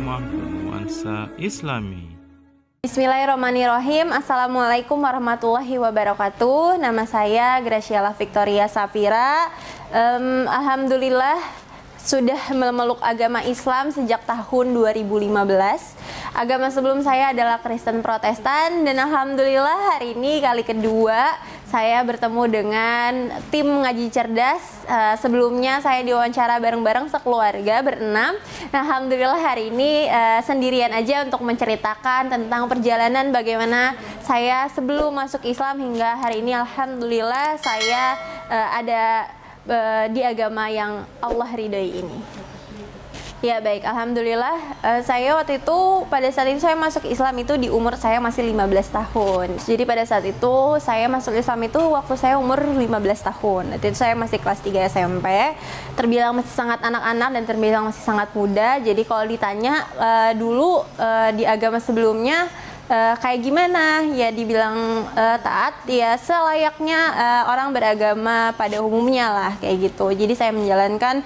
ramah bernuansa Islami. Bismillahirrahmanirrahim. Assalamualaikum warahmatullahi wabarakatuh. Nama saya Graciela Victoria Safira. Alhamdulillah sudah memeluk agama Islam sejak tahun 2015. Agama sebelum saya adalah Kristen Protestan, dan alhamdulillah hari ini kali kedua saya bertemu dengan tim Ngaji Cerdas. Sebelumnya saya diwawancara bareng-bareng sekeluarga berenam. Nah, alhamdulillah hari ini sendirian aja untuk menceritakan tentang perjalanan bagaimana saya sebelum masuk Islam hingga hari ini alhamdulillah saya ada di agama yang Allah ridhoi ini. Ya baik, alhamdulillah saya waktu itu pada saat itu saya masuk Islam itu di umur saya masih 15 tahun. Jadi pada saat itu saya masuk Islam itu waktu saya umur 15 tahun. Waktu itu saya masih kelas 3 SMP. Terbilang masih sangat anak-anak dan terbilang masih sangat muda. Jadi kalau ditanya dulu di agama sebelumnya kayak gimana, ya dibilang taat, ya selayaknya orang beragama pada umumnya lah kayak gitu. Jadi saya menjalankan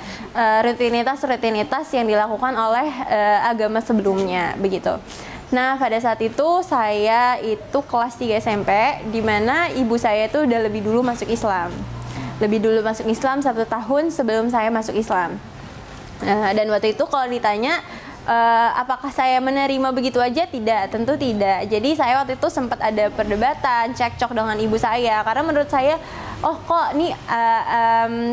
rutinitas yang dilakukan oleh agama sebelumnya begitu. Nah, pada saat itu saya itu kelas 3 SMP, di mana ibu saya itu udah lebih dulu masuk Islam. Lebih dulu masuk Islam 1 tahun sebelum saya masuk Islam. Dan waktu itu kalau ditanya apakah saya menerima begitu aja? Tidak, tentu tidak. Jadi saya waktu itu sempat ada perdebatan, cekcok dengan ibu saya, karena menurut saya, oh kok nih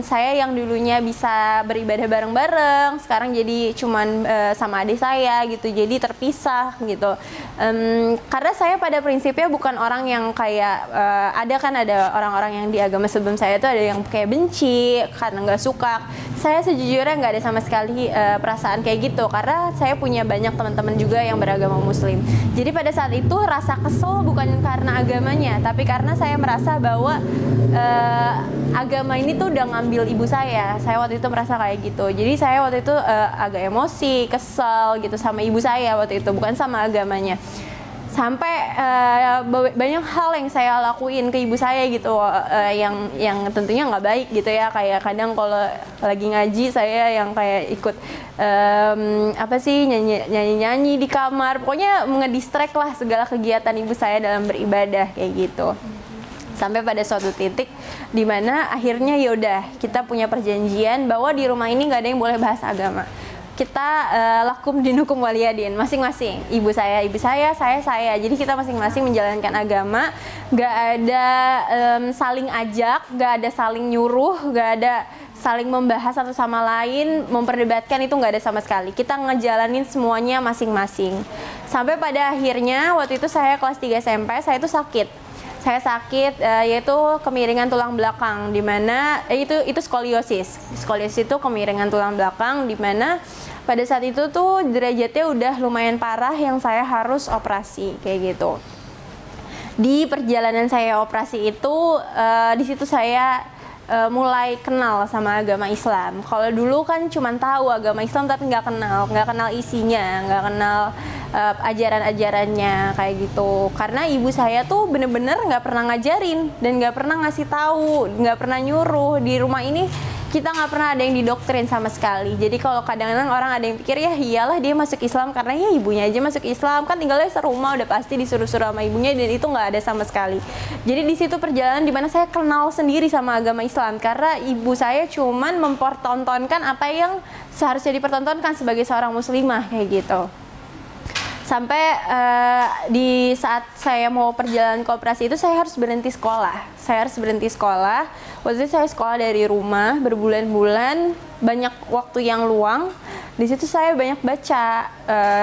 saya yang dulunya bisa beribadah bareng-bareng, sekarang jadi cuman sama adik saya gitu, jadi terpisah gitu. Karena saya pada prinsipnya bukan orang yang kayak ada orang-orang yang di agama sebelum saya itu ada yang kayak benci karena nggak suka. Saya sejujurnya nggak ada sama sekali perasaan kayak gitu, karena saya punya banyak teman-teman juga yang beragama Muslim. Jadi pada saat itu rasa kesel bukan karena agamanya, tapi karena saya merasa bahwa agama ini tuh udah ngambil ibu saya. Saya waktu itu merasa kayak gitu. Jadi saya waktu itu agak emosi, kesel gitu sama ibu saya waktu itu, bukan sama agamanya. Sampai banyak hal yang saya lakuin ke ibu saya gitu, yang tentunya nggak baik gitu ya. Kayak kadang kalau lagi ngaji saya yang kayak ikut nyanyi-nyanyi di kamar, pokoknya ngedistract lah segala kegiatan ibu saya dalam beribadah kayak gitu. Sampai pada suatu titik di mana akhirnya yaudah kita punya perjanjian bahwa di rumah ini nggak ada yang boleh bahas agama. Kita lakum dinukum waliyadin, masing-masing. Ibu saya, saya. Jadi kita masing-masing menjalankan agama. Nggak ada saling ajak, nggak ada saling nyuruh, nggak ada saling membahas satu sama lain, memperdebatkan, itu nggak ada sama sekali. Kita ngejalanin semuanya masing-masing. Sampai pada akhirnya waktu itu saya kelas 3 SMP, saya itu sakit. Saya sakit yaitu kemiringan tulang belakang, di mana itu skoliosis. Skoliosis itu kemiringan tulang belakang, di mana pada saat itu tuh derajatnya udah lumayan parah yang saya harus operasi kayak gitu. Di perjalanan saya operasi itu di situ saya mulai kenal sama agama Islam. Kalau dulu kan cuma tahu agama Islam tapi nggak kenal isinya, nggak kenal ajaran-ajarannya kayak gitu. Karena ibu saya tuh bener-bener nggak pernah ngajarin dan nggak pernah ngasih tahu, nggak pernah nyuruh. Di rumah ini kita nggak pernah ada yang didoktrin sama sekali. Jadi kalau kadang-kadang orang ada yang pikir, ya iyalah dia masuk Islam karena ya ibunya aja masuk Islam, kan tinggalnya serumah udah pasti disuruh-suruh sama ibunya, dan itu nggak ada sama sekali. Jadi di situ perjalanan dimana saya kenal sendiri sama agama Islam, karena ibu saya cuman mempertontonkan apa yang seharusnya dipertontonkan sebagai seorang muslimah kayak gitu. Sampai di saat saya mau perjalanan ke operasi itu saya harus berhenti sekolah. Waktu itu saya sekolah dari rumah berbulan-bulan, banyak waktu yang luang. Di situ saya banyak baca,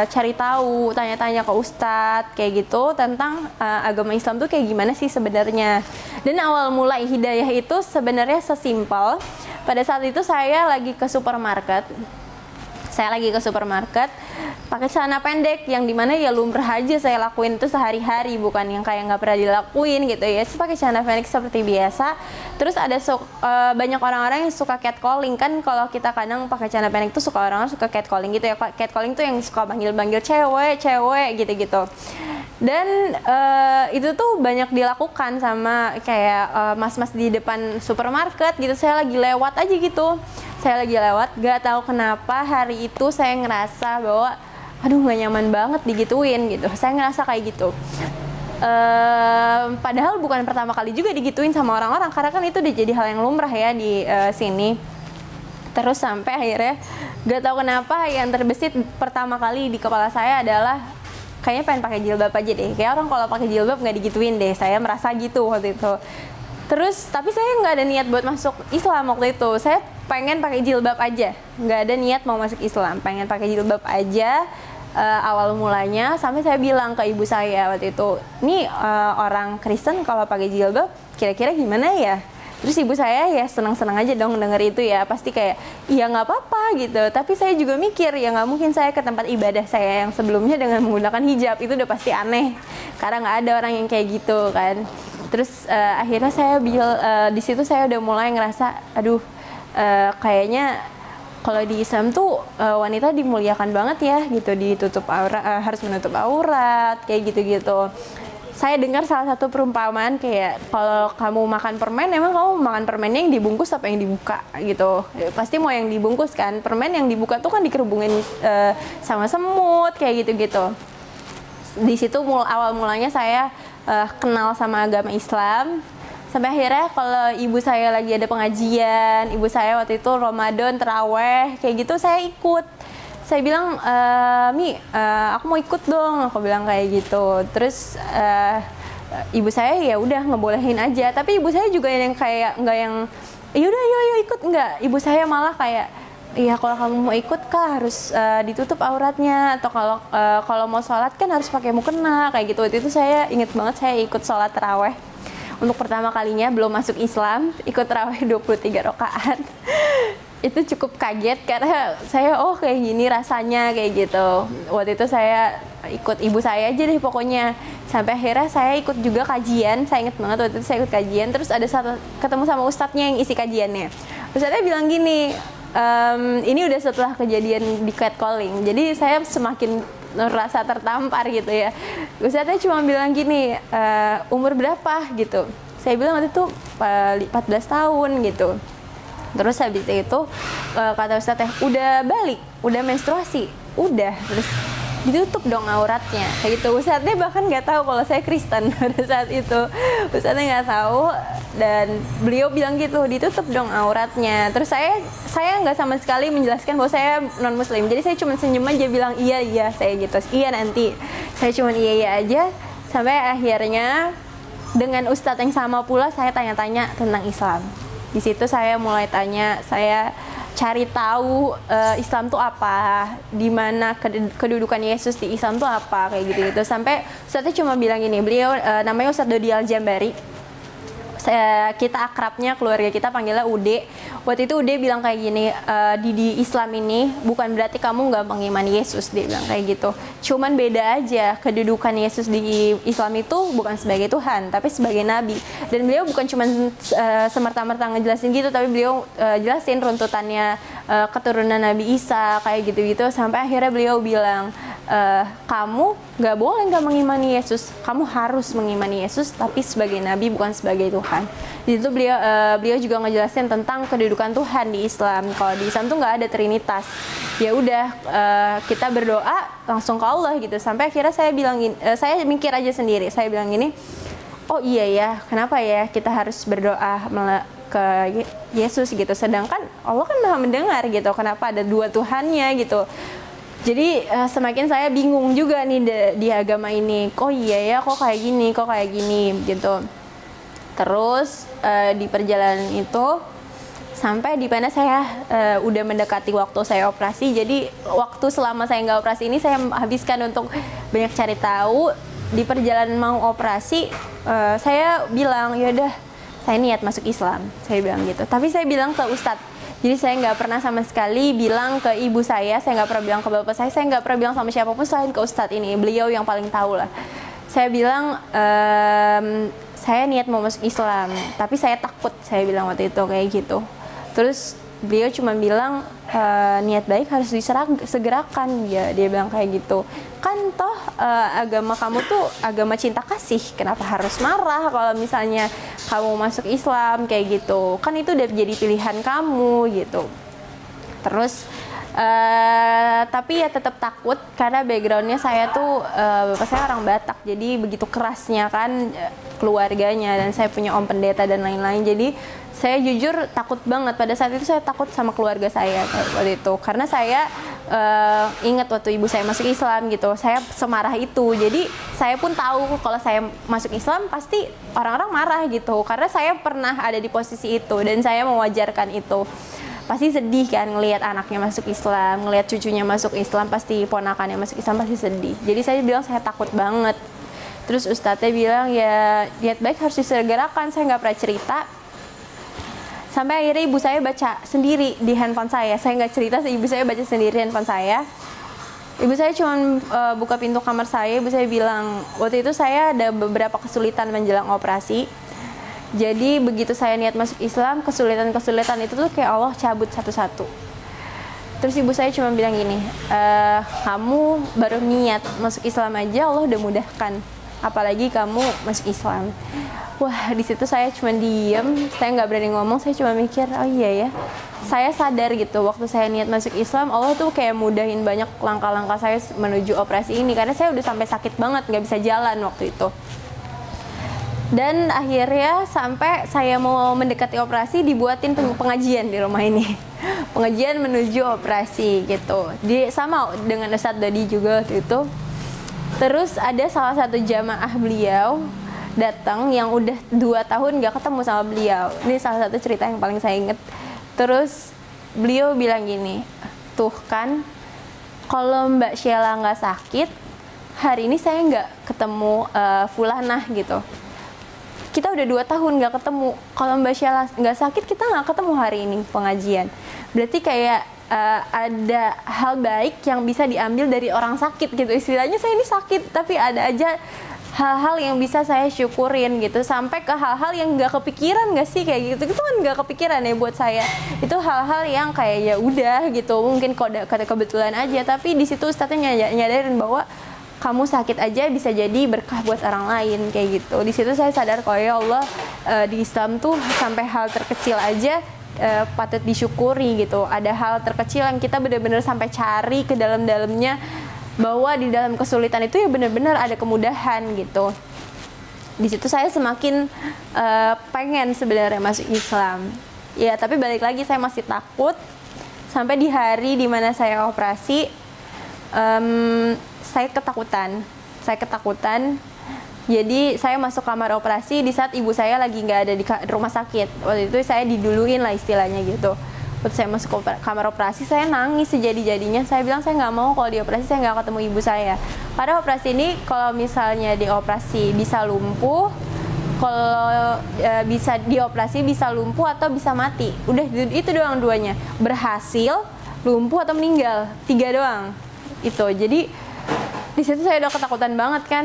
cari tahu, tanya-tanya ke ustadz kayak gitu tentang agama Islam tuh kayak gimana sih sebenarnya. Dan awal mulai hidayah itu sebenarnya sesimpel. Pada saat itu saya lagi ke supermarket. Pakai celana pendek, yang dimana ya lumrah aja saya lakuin itu sehari-hari, bukan yang kayak nggak pernah dilakuin gitu ya. Pakai celana pendek seperti biasa. Terus ada banyak orang-orang yang suka catcalling, kan kalau kita kadang pakai celana pendek tuh orang suka catcalling gitu ya. Catcalling tuh yang suka panggil-panggil cewek gitu. Dan itu tuh banyak dilakukan sama kayak mas-mas di depan supermarket gitu. Saya lagi lewat aja gitu, gak tahu kenapa hari itu saya ngerasa bahwa aduh nggak nyaman banget digituin gitu. Saya ngerasa kayak gitu. Padahal bukan pertama kali juga digituin sama orang-orang, karena kan itu udah jadi hal yang lumrah ya di sini. Terus sampai akhirnya gak tahu kenapa yang terbesit pertama kali di kepala saya adalah kayaknya pengen pakai jilbab aja deh. Kayak orang kalau pakai jilbab nggak digituin deh. Saya merasa gitu waktu itu. Terus tapi saya nggak ada niat buat masuk Islam waktu itu. Saya pengen pakai jilbab aja, nggak ada niat mau masuk Islam. Pengen pakai jilbab aja. Awal mulanya sampai saya bilang ke ibu saya waktu itu, nih orang Kristen kalau pakai jilbab kira-kira gimana ya? Terus ibu saya ya senang-senang aja dong denger itu ya, pasti kayak iya nggak apa-apa gitu. Tapi saya juga mikir ya nggak mungkin saya ke tempat ibadah saya yang sebelumnya dengan menggunakan hijab, itu udah pasti aneh karena nggak ada orang yang kayak gitu kan. Terus akhirnya saya di situ saya udah mulai ngerasa aduh kayaknya kalau di Islam tuh wanita dimuliakan banget ya gitu, ditutup aurat, harus menutup aurat kayak gitu-gitu. Saya dengar salah satu perumpamaan kayak kalau kamu makan permen, emang kamu makan permennya yang dibungkus apa yang dibuka gitu. Pasti mau yang dibungkus kan. Permen yang dibuka tuh kan dikerubungin sama semut kayak gitu-gitu. Di situ awal mulanya saya kenal sama agama Islam. Sampai akhirnya kalau ibu saya lagi ada pengajian, ibu saya waktu itu Ramadan, terawih, kayak gitu saya ikut. Saya bilang, Mi, aku mau ikut dong, aku bilang kayak gitu. Terus ibu saya ya udah ngebolehin aja. Tapi ibu saya juga yang kayak nggak yang, yaudah yuk ikut, nggak. Ibu saya malah kayak, iya kalau kamu mau ikut kah harus ditutup auratnya, atau kalau mau sholat kan harus pakai mukena kayak gitu. Waktu itu saya inget banget saya ikut sholat terawih. Untuk pertama kalinya belum masuk Islam, ikut tarawih 23 rakaat. Itu cukup kaget karena saya kayak gini rasanya kayak gitu. Waktu itu saya ikut ibu saya aja deh pokoknya. Sampai akhirnya saya ikut juga kajian. Saya inget banget waktu itu saya ikut kajian. Terus ada ketemu sama ustadznya yang isi kajiannya. Ustadznya bilang gini, ini udah setelah kejadian di catcalling. Jadi saya semakin rasa tertampar gitu ya. Ustadznya cuma bilang gini, umur berapa gitu. Saya bilang waktu itu 14 tahun gitu. Terus habis itu kata ustadznya, udah balik, udah menstruasi, udah. Terus ditutup dong auratnya kayak gitu. Ustadznya bahkan nggak tahu kalau saya Kristen pada saat itu. Ustadznya nggak tahu dan beliau bilang gitu, ditutup dong auratnya. Terus saya nggak sama sekali menjelaskan bahwa saya non muslim, jadi saya cuma senyum aja bilang iya saya gitu, iya nanti. Saya cuma iya aja sampai akhirnya dengan ustadz yang sama pula saya tanya-tanya tentang Islam. Di situ saya mulai tanya, saya cari tahu Islam tuh apa, di mana kedudukan Yesus di Islam tuh apa kayak gitu. Sampai ustadznya cuma bilang gini, beliau namanya Ustadz Dodi Al-Jambari. Kita akrabnya, keluarga kita panggilnya Ude. Waktu itu Ude bilang kayak gini, di Islam ini bukan berarti kamu nggak mengimani Yesus, dia bilang kayak gitu. Cuman beda aja, kedudukan Yesus di Islam itu bukan sebagai Tuhan, tapi sebagai Nabi. Dan beliau bukan cuma semerta-merta ngejelasin gitu, tapi beliau jelasin runtutannya keturunan Nabi Isa kayak gitu-gitu. Sampai akhirnya beliau bilang, kamu nggak boleh nggak mengimani Yesus, kamu harus mengimani Yesus, tapi sebagai Nabi bukan sebagai Tuhan. Di situ beliau juga ngejelasin tentang kedudukan Tuhan di Islam. Kalau di Islam tuh nggak ada Trinitas. Ya udah kita berdoa langsung ke Allah gitu. Sampai akhirnya saya bilang, saya mikir aja sendiri. Saya bilang gini, oh iya ya, kenapa ya kita harus berdoa ke Yesus gitu. Sedangkan Allah kan Maha mendengar gitu. Kenapa ada dua Tuhannya gitu. Jadi semakin saya bingung juga nih di agama ini. Kok iya ya, kok kayak gini gitu. Terus di perjalanan itu sampai di mana saya udah mendekati waktu saya operasi. Jadi waktu selama saya nggak operasi ini saya habiskan untuk banyak cari tahu. Di perjalanan mau operasi saya bilang, yaudah saya niat masuk Islam, saya bilang gitu. Tapi saya bilang ke Ustadz. Jadi saya nggak pernah sama sekali bilang ke ibu saya nggak pernah bilang ke bapak saya nggak pernah bilang sama siapapun selain ke Ustadz ini. Beliau yang paling tahu lah. Saya bilang, saya niat mau masuk Islam, tapi saya takut, saya bilang waktu itu kayak gitu. Terus beliau cuma bilang, niat baik harus disegerakan, ya dia bilang kayak gitu. Kan toh agama kamu tuh agama cinta kasih, kenapa harus marah kalau misalnya kamu masuk Islam kayak gitu. Kan itu udah jadi pilihan kamu gitu. Terus Tapi ya tetap takut karena backgroundnya saya tuh bapak saya orang Batak, jadi begitu kerasnya kan keluarganya, dan saya punya om pendeta dan lain-lain. Jadi saya jujur takut banget pada saat itu. Saya takut sama keluarga saya waktu itu karena saya ingat waktu ibu saya masuk Islam gitu, saya semarah itu. Jadi saya pun tahu kalau saya masuk Islam pasti orang-orang marah gitu, karena saya pernah ada di posisi itu dan saya mewajarkan itu. Pasti sedih kan ngelihat anaknya masuk Islam, ngelihat cucunya masuk Islam, pasti ponakannya masuk Islam pasti sedih. Jadi saya bilang saya takut banget. Terus ustadznya bilang ya niat baik harus disegerakan. Saya nggak pernah cerita. Sampai akhirnya ibu saya baca sendiri di handphone saya. Saya nggak cerita, ibu saya baca sendiri handphone saya. Ibu saya cuma buka pintu kamar saya. Ibu saya bilang waktu itu saya ada beberapa kesulitan menjelang operasi. Jadi begitu saya niat masuk Islam, kesulitan-kesulitan itu tuh kayak Allah cabut satu-satu. Terus ibu saya cuma bilang gini, kamu baru niat masuk Islam aja Allah udah mudahkan, apalagi kamu masuk Islam. Wah, di situ saya cuma diem, saya nggak berani ngomong. Saya cuma mikir, oh iya ya, saya sadar gitu waktu saya niat masuk Islam, Allah tuh kayak mudahin banyak langkah-langkah saya menuju operasi ini, karena saya udah sampai sakit banget, nggak bisa jalan waktu itu. Dan akhirnya sampai saya mau mendekati operasi, dibuatin pengajian di rumah ini. Pengajian menuju operasi gitu. Sama dengan Ustadz Dodi juga waktu itu. Terus ada salah satu jamaah beliau datang yang udah 2 tahun gak ketemu sama beliau. Ini salah satu cerita yang paling saya inget. Terus beliau bilang gini, tuh kan kalau Mbak Sheila nggak sakit, hari ini saya nggak ketemu Fulanah gitu. Kita udah 2 tahun nggak ketemu. Kalau Mbak Sheila nggak sakit, kita nggak ketemu hari ini pengajian. Berarti kayak ada hal baik yang bisa diambil dari orang sakit gitu. Istilahnya saya ini sakit, tapi ada aja hal-hal yang bisa saya syukurin gitu. Sampai ke hal-hal yang nggak kepikiran nggak sih kayak gitu. Itu kan nggak kepikiran ya buat saya. Itu hal-hal yang kayak ya udah gitu. Mungkin kebetulan aja. Tapi di situ ustadznya nyadarin bahwa kamu sakit aja bisa jadi berkah buat orang lain kayak gitu. Di situ saya sadar kalau ya Allah di Islam tuh sampai hal terkecil aja patut disyukuri gitu. Ada hal terkecil yang kita benar-benar sampai cari ke dalam-dalamnya, bahwa di dalam kesulitan itu ya benar-benar ada kemudahan gitu. Di situ saya semakin pengen sebenarnya masuk Islam. Ya tapi balik lagi saya masih takut. Sampai di hari dimana saya operasi, saya ketakutan. Jadi saya masuk kamar operasi di saat ibu saya lagi nggak ada di rumah sakit. Waktu itu saya diduluin lah istilahnya gitu. Waktu saya masuk kamar operasi, saya nangis sejadi-jadinya. Saya bilang saya nggak mau kalau dioperasi saya nggak ketemu ibu saya. Pada operasi ini kalau misalnya dioperasi bisa lumpuh, kalau bisa dioperasi bisa lumpuh atau bisa mati. Udah itu doang duanya. Berhasil, lumpuh atau meninggal, 3 doang. Itu jadi di situ saya udah ketakutan banget kan,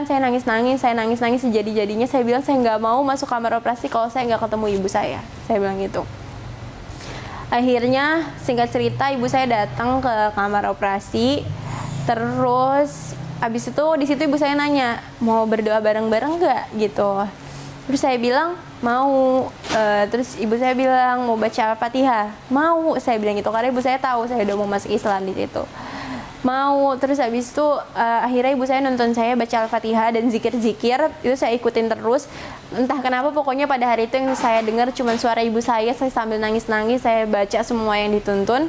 saya nangis sejadi-jadinya. Saya bilang saya nggak mau masuk kamar operasi kalau saya nggak ketemu ibu saya bilang gitu. Akhirnya singkat cerita ibu saya datang ke kamar operasi, terus abis itu di situ ibu saya nanya mau berdoa bareng-bareng nggak gitu. Terus saya bilang mau. Terus ibu saya bilang mau baca Al-Fatihah, mau. Saya bilang gitu karena ibu saya tahu saya udah mau masuk Islam di situ. Mau. Terus habis itu akhirnya ibu saya nonton saya baca Al-Fatihah dan zikir-zikir, itu saya ikutin terus. Entah kenapa pokoknya pada hari itu yang saya dengar cuma suara ibu saya sambil nangis-nangis, saya baca semua yang dituntun.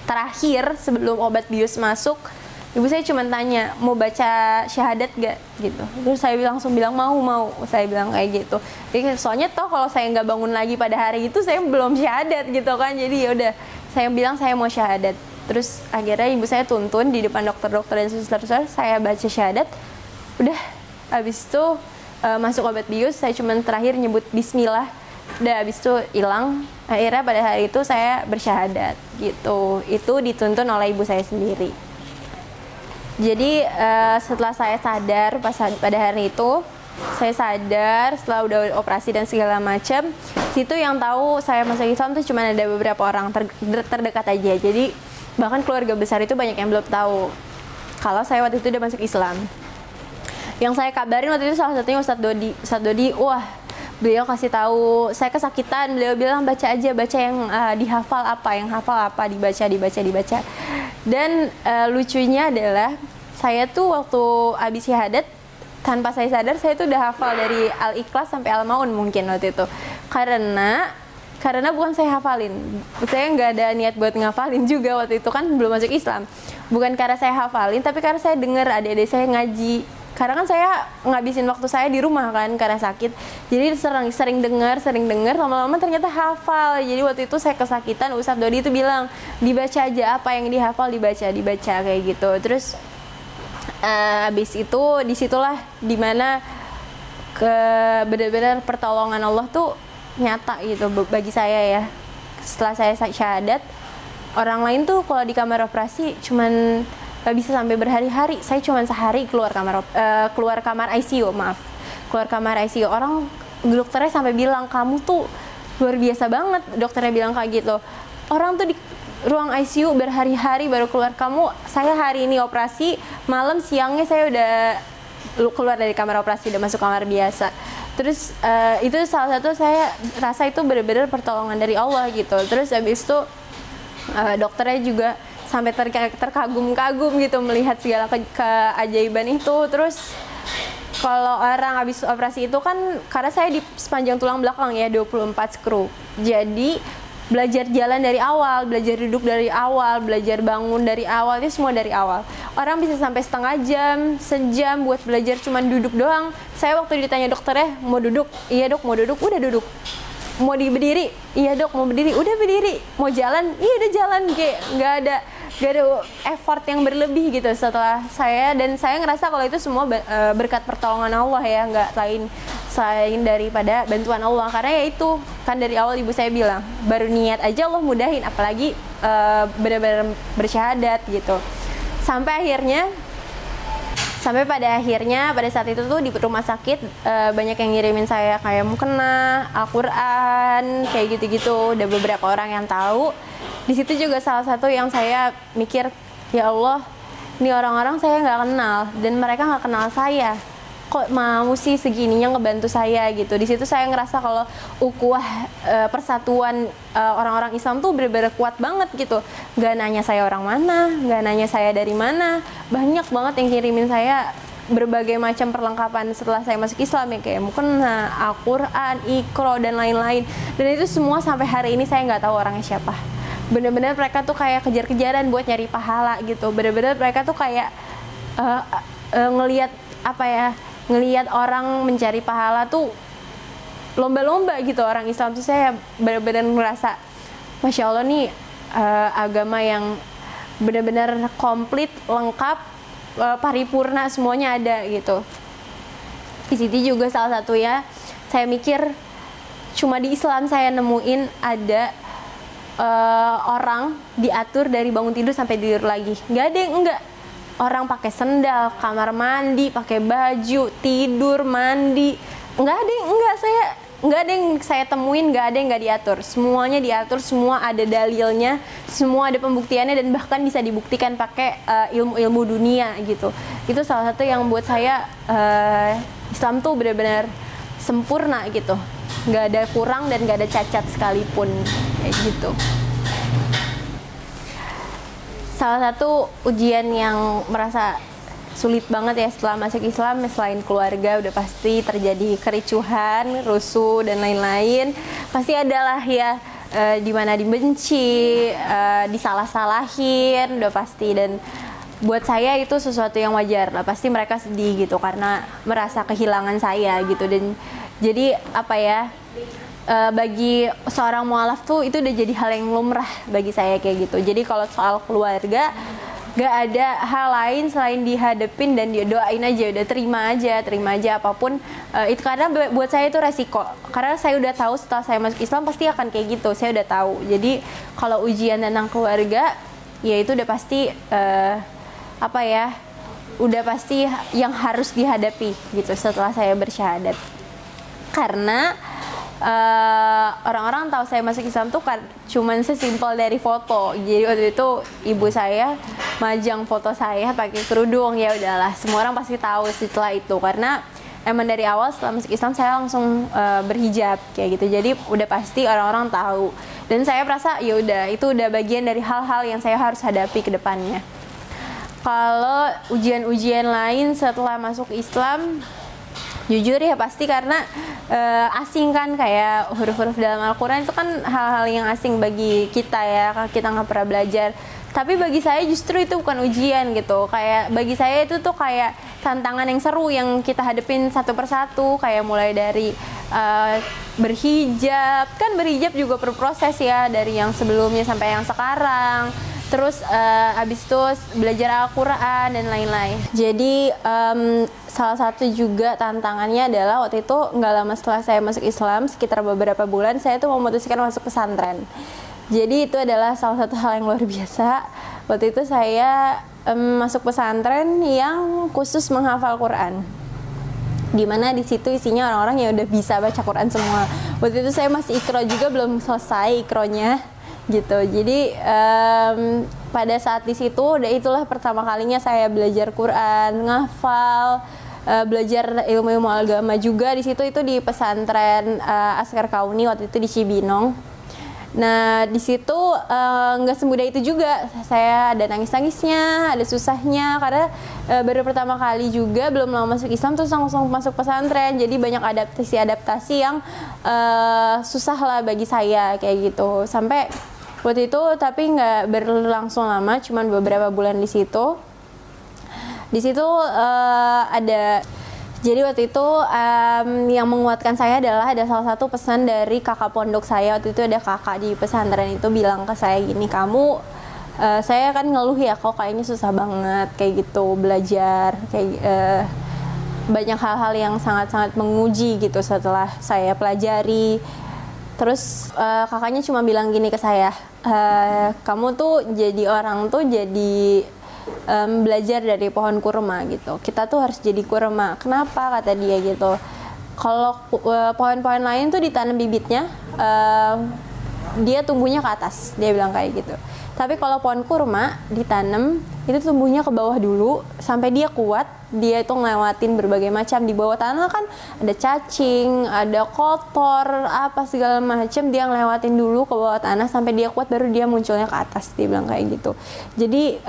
Terakhir sebelum obat bius masuk, ibu saya cuma tanya mau baca syahadat gak gitu. Terus saya langsung bilang mau. Saya bilang kayak gitu. Jadi soalnya toh kalau saya nggak bangun lagi pada hari itu saya belum syahadat gitu kan. Jadi yaudah saya bilang saya mau syahadat. Terus akhirnya ibu saya tuntun di depan dokter-dokter dan suster-suster, saya baca syahadat. Udah habis itu masuk obat bius, saya cuma terakhir nyebut bismillah. Udah habis itu hilang. Akhirnya pada hari itu saya bersyahadat gitu. Itu dituntun oleh ibu saya sendiri. Jadi setelah saya sadar pada hari itu, saya sadar setelah udah operasi dan segala macam, situ yang tahu saya masuk Islam tuh cuma ada beberapa orang terdekat aja. Jadi bahkan keluarga besar itu banyak yang belum tahu kalau saya waktu itu udah masuk Islam. Yang saya kabarin waktu itu salah satunya Ustadz Dodi. Ustadz Dodi, wah beliau kasih tahu saya kesakitan, beliau bilang baca aja, baca yang dihafal apa, yang hafal apa, dibaca. Dan lucunya adalah saya tuh waktu habis syahadat, tanpa saya sadar saya tuh udah hafal dari Al-Ikhlas sampai Al-Maun mungkin waktu itu. Karena bukan saya hafalin, saya nggak ada niat buat ngafalin juga waktu itu, kan belum masuk Islam. Bukan karena saya hafalin, tapi karena saya dengar adik-adik saya ngaji. Karena kan saya ngabisin waktu saya di rumah kan karena sakit, jadi sering dengar, lama-lama ternyata hafal. Jadi waktu itu saya kesakitan, Ustadz Dodi itu bilang dibaca aja apa yang dihafal, dibaca kayak gitu. Terus habis itu disitulah dimana benar-benar pertolongan Allah tuh nyata gitu bagi saya ya. Setelah saya syahadat, orang lain tuh kalau di kamar operasi cuman gak bisa sampai berhari-hari. Saya cuman sehari keluar kamar ICU, keluar kamar ICU. Orang dokternya sampai bilang, kamu tuh luar biasa banget, dokternya bilang kayak gitu. Orang tuh di ruang ICU berhari-hari baru keluar. Saya hari ini operasi, malam siangnya saya udah keluar dari kamar operasi, udah masuk kamar biasa. Terus itu salah satu saya rasa itu benar-benar pertolongan dari Allah gitu. Terus habis itu dokternya juga sampai terkagum-kagum gitu melihat segala keajaiban itu. Terus kalau orang habis operasi itu kan, karena saya di sepanjang tulang belakang ya 24 skru, jadi belajar jalan dari awal, belajar duduk dari awal, belajar bangun dari awal, itu semua dari awal. Orang bisa sampai setengah jam, sejam buat belajar cuman duduk doang. Saya waktu ditanya dokternya, mau duduk? Iya dok, mau duduk, udah duduk. Mau berdiri? Iya dok, mau berdiri, udah berdiri. Mau jalan? Iya udah jalan. Nggak ada effort yang berlebih gitu setelah saya. Dan saya ngerasa kalau itu semua berkat pertolongan Allah ya, nggak selain daripada bantuan Allah. Karena ya itu kan dari awal ibu saya bilang, baru niat aja Allah mudahin, apalagi benar-benar bersyahadat gitu. Sampai pada akhirnya pada saat itu tuh di rumah sakit banyak yang ngirimin saya kayak mukena, Al-Quran, kayak gitu-gitu. Udah beberapa orang yang tahu. Di situ juga salah satu yang saya mikir, ya Allah, ini orang-orang saya nggak kenal dan mereka nggak kenal saya. Kok mau sih segininya ngebantu saya gitu. Di situ saya ngerasa kalau ukhuwah persatuan orang-orang Islam tuh benar-benar kuat banget gitu. Gak nanya saya orang mana, gak nanya saya dari mana, banyak banget yang kirimin saya berbagai macam perlengkapan setelah saya masuk Islam ya, kayak mukena, Al-Quran, Iqra dan lain-lain. Dan itu semua sampai hari ini saya nggak tahu orangnya siapa. Benar-benar mereka tuh kayak kejar-kejaran buat nyari pahala gitu. Benar-benar mereka tuh kayak ngelihat orang mencari pahala tuh lomba-lomba gitu. Orang Islam tuh saya benar-benar merasa Masya Allah nih agama yang benar-benar komplit, lengkap, paripurna, semuanya ada gitu. Di situ juga salah satu ya, saya mikir cuma di Islam saya nemuin ada orang diatur dari bangun tidur sampai tidur lagi. Nggak ada yang enggak. Orang pakai sendal, kamar mandi, pakai baju, tidur, mandi. Nggak ada yang saya temuin, nggak ada yang nggak diatur. Semuanya diatur, semua ada dalilnya, semua ada pembuktiannya, dan bahkan bisa dibuktikan pakai ilmu-ilmu dunia gitu. Itu salah satu yang buat saya Islam tuh benar-benar sempurna gitu. Nggak ada kurang dan nggak ada cacat sekalipun kayak gitu. Salah satu ujian yang merasa sulit banget ya setelah masuk Islam, selain keluarga udah pasti terjadi kericuhan, rusuh dan lain-lain. Pasti adalah ya dimana dibenci, disalah-salahin, udah pasti. Dan buat saya itu sesuatu yang wajar lah. Pasti mereka sedih gitu karena merasa kehilangan saya gitu. Dan jadi apa ya, bagi seorang mualaf tuh itu udah jadi hal yang lumrah bagi saya kayak gitu. Jadi kalau soal keluarga gak ada hal lain selain dihadepin dan didoain aja, udah terima aja apapun itu. Karena buat saya itu resiko, karena saya udah tahu setelah saya masuk Islam pasti akan kayak gitu, saya udah tahu. Jadi kalau ujian tentang keluarga ya itu udah pasti udah pasti yang harus dihadapi gitu setelah saya bersyahadat. Karena orang-orang tahu saya masuk Islam tuh kan cuman sesimpel dari foto. Jadi waktu itu ibu saya majang foto saya pakai kerudung, ya udahlah semua orang pasti tahu setelah itu. Karena emang dari awal setelah masuk Islam saya langsung berhijab kayak gitu. Jadi udah pasti orang-orang tahu. Dan saya merasa ya udah itu udah bagian dari hal-hal yang saya harus hadapi ke depannya. Kalau ujian-ujian lain setelah masuk Islam, jujur ya pasti karena asing kan, kayak huruf-huruf dalam Al-Quran itu kan hal-hal yang asing bagi kita ya, kita nggak pernah belajar. Tapi bagi saya justru itu bukan ujian gitu, kayak bagi saya itu tuh kayak tantangan yang seru yang kita hadepin satu persatu, kayak mulai dari berhijab, kan berhijab juga berproses ya, dari yang sebelumnya sampai yang sekarang. Terus abis itu belajar Al-Quran dan lain-lain. Jadi salah satu juga tantangannya adalah waktu itu nggak lama setelah saya masuk Islam, sekitar beberapa bulan saya tuh memutuskan masuk pesantren. Jadi itu adalah salah satu hal yang luar biasa. Waktu itu saya masuk pesantren yang khusus menghafal Quran. Dimana di situ isinya orang-orang yang udah bisa baca Quran semua. Waktu itu saya masih ikro juga, belum selesai ikronya gitu. Jadi pada saat di situ itulah pertama kalinya saya belajar Quran, ngafal, belajar ilmu-ilmu agama juga di situ, itu di pesantren Askar Kauni waktu itu di Cibinong. Nah di situ nggak semudah itu juga, saya ada nangis-nangisnya, ada susahnya karena baru pertama kali juga, belum lama masuk Islam terus langsung masuk pesantren, jadi banyak adaptasi yang susah lah bagi saya kayak gitu. Sampai waktu itu tapi nggak berlangsung lama, cuman beberapa bulan di situ. Di situ ada, jadi waktu itu yang menguatkan saya adalah ada salah satu pesan dari kakak pondok saya. Waktu itu ada kakak di pesantren itu bilang ke saya gini, kamu saya kan ngeluh ya kok kayaknya susah banget kayak gitu belajar, kayak banyak hal-hal yang sangat-sangat menguji gitu setelah saya pelajari. Terus kakaknya cuma bilang gini ke saya, kamu tuh jadi orang tuh jadi belajar dari pohon kurma gitu. Kita tuh harus jadi kurma. Kenapa kata dia gitu? Kalau pohon-pohon lain tuh ditanam bibitnya, dia tumbuhnya ke atas. Dia bilang kayak gitu. Tapi kalau pohon kurma ditanam itu tumbuhnya ke bawah dulu sampai dia kuat. Dia itu ngelewatin berbagai macam, di bawah tanah kan ada cacing, ada kotor, apa segala macam, dia ngelewatin dulu ke bawah tanah sampai dia kuat, baru dia munculnya ke atas. Dia bilang kayak gitu. Jadi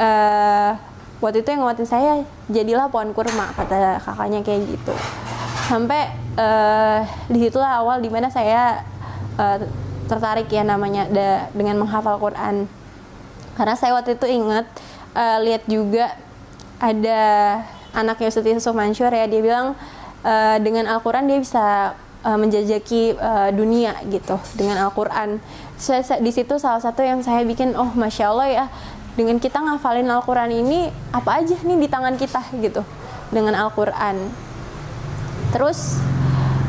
waktu itu yang nguatin saya, jadilah pohon kurma kata kakaknya kayak gitu. Sampai disitulah awal dimana saya tertarik ya namanya dengan menghafal Quran. Karena saya waktu itu ingat lihat juga ada anaknya Ustaz Yusuf Mansur ya, dia bilang dengan Al-Quran dia bisa menjajaki dunia gitu dengan Al-Quran. Di situ salah satu yang saya bikin, oh Masya Allah ya, dengan kita ngafalin Al-Quran ini apa aja nih di tangan kita gitu dengan Al-Quran. Terus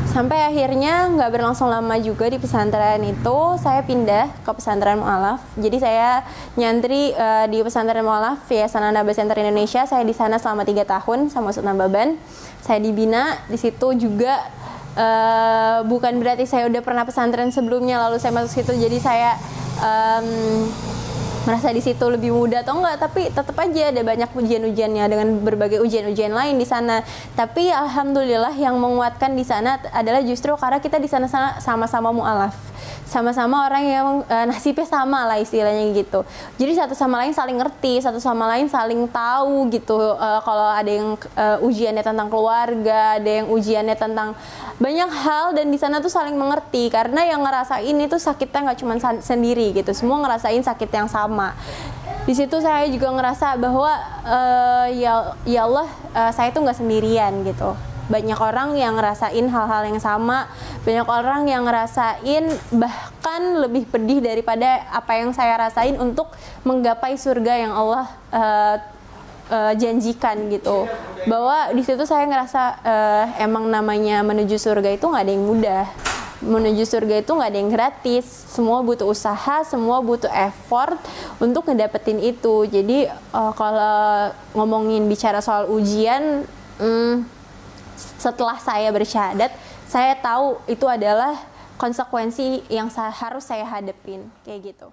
sampai akhirnya nggak berlangsung lama juga di pesantren itu saya pindah ke pesantren Mu'alaf. Jadi saya nyantri di pesantren Mu'alaf Yayasan Anaba Center Indonesia. Saya di sana selama 3 tahun sama Ustaz Nababan. Saya dibina di situ juga. Bukan berarti saya udah pernah pesantren sebelumnya lalu saya masuk situ jadi saya merasa di situ lebih mudah atau enggak, tapi tetap aja ada banyak ujian-ujiannya dengan berbagai ujian-ujian lain di sana. Tapi alhamdulillah yang menguatkan di sana adalah justru karena kita di sana sama-sama mu'alaf, sama-sama orang yang nasibnya sama lah istilahnya gitu. Jadi satu sama lain saling ngerti, satu sama lain saling tahu gitu. Kalau ada yang ujiannya tentang keluarga, ada yang ujiannya tentang banyak hal, dan di sana tuh saling mengerti karena yang ngerasain itu sakitnya nggak cuma sendiri gitu, semua ngerasain sakit yang sama. Di situ saya juga ngerasa bahwa ya Allah, saya tuh nggak sendirian gitu. Banyak orang yang ngerasain hal-hal yang sama, banyak orang yang ngerasain bahkan lebih pedih daripada apa yang saya rasain untuk menggapai surga yang Allah janjikan gitu. Bahwa di situ saya ngerasa emang namanya menuju surga itu nggak ada yang mudah. Menuju surga itu nggak ada yang gratis, semua butuh usaha, semua butuh effort untuk ngedapetin itu. Jadi kalau ngomongin bicara soal ujian, setelah saya bersyahadat, saya tahu itu adalah konsekuensi yang harus saya hadepin kayak gitu.